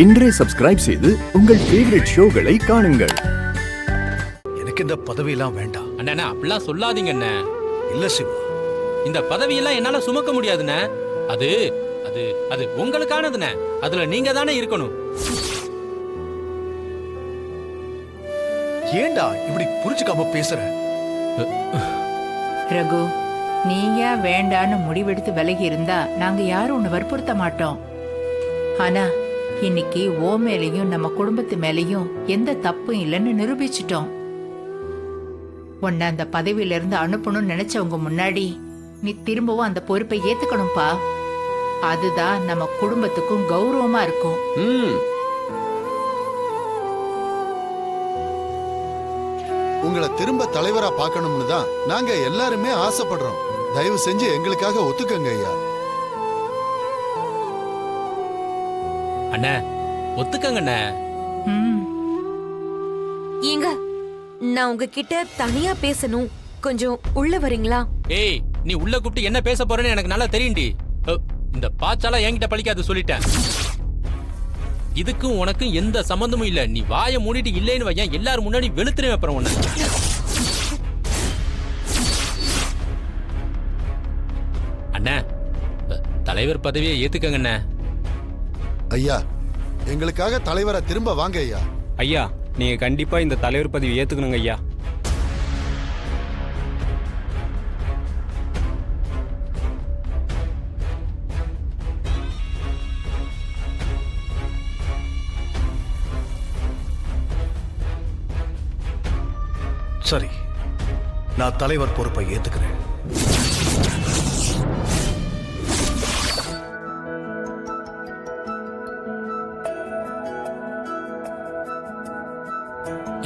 இன்றே சப்ஸ்கிரைப் செய்து உங்கள் ஃபேவரட் ஷோகளை காணுங்கள். எனக்கு இந்த பதவியெல்லாம் வேண்டாம். அண்ணா அப்படிலாம் சொல்லாதீங்க அண்ணா. இல்ல சிவா, இந்த பதவியெல்லாம் என்னால சுமக்க முடியாதுண்ணே. அது அது அது உங்களுக்கானதுண்ணே. அதுல நீங்க தானே இருக்கணும். ஏண்டா இப்படி புரிஞ்சுக்காம பேசுற? ரகு, நீங்க வேண்டான்னு முடிவெடுத்து விலகி இருந்தா நாங்க யாரும் உன்னை வற்புறுத்த மாட்டோம். ஆனா இன்னைக்கு ஓ மேலையும் நம்ம குடும்பத்து மேலையும் எந்த தப்பும் இல்லைன்னு நிரூபிச்சிட்டோம். உன்னை அந்த பதவியில இருந்து அனுப்பணும்னு நினைச்சவங்க முன்னாடி நீ திரும்பவும் அந்த பொறுப்பை ஏத்துக்கணும்பா. அதுதான் நம்ம குடும்பத்துக்கும் கௌரவமா இருக்கும். உங்களை திரும்ப தலைவரா பார்க்கணும்னு தான் நாங்க எல்லாருமே ஆசைப்படுறோம். தயவு செஞ்சு எங்களுக்காக ஒத்துக்கங்க ஐயா. அண்ணா ஒத்துக்கங்க அண்ணா. ஏங்க, நான் உங்ககிட்ட தனியா பேசணும். கொஞ்சம் உள்ள வரீங்களா? ஏய், நீ உள்ள கூப்பிட்டு என்ன பேச போறேன்னு எனக்கு நல்லா தெரியும்டி. இந்த பாச்சாலா என்கிட்ட பழிக்காது சொல்லிட்டேன். இதுக்கும் உனக்கும் எந்த சம்பந்தமும் இல்ல. நீ வாயை மூடிட்டு இல்லைன்னு வையன், எல்லாரும் முன்னாடி வெளுத்துறேன் அப்புறம் உன்னை. அண்ணா, தலைவர் பதவியை ஏத்துக்கங்க அண்ணா. ஐயா, எங்களுக்காக தலைவரா திரும்ப வாங்க ஐயா. ஐயா, நீங்க கண்டிப்பா இந்த தலைவர் பதவி ஏத்துக்கணுங்க ஐயா. சரி, நான் தலைவர் பொறுப்பை ஏத்துக்கிறேன்.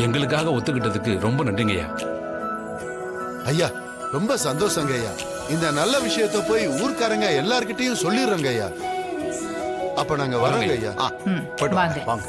எங்களுக்காக ஒத்துக்கிட்டதுக்கு ரொம்ப நன்றிங்கய்யா. ஐயா, ரொம்ப சந்தோஷங்க ஐயா. இந்த நல்ல விஷயத்தை போய் ஊர்க்காரங்க எல்லார்கிட்டயும் சொல்லிடுறோங்க ஐயா. அப்ப நாங்க வரோங்க ஐயா. போயிட்டு வாங்க. வாங்க.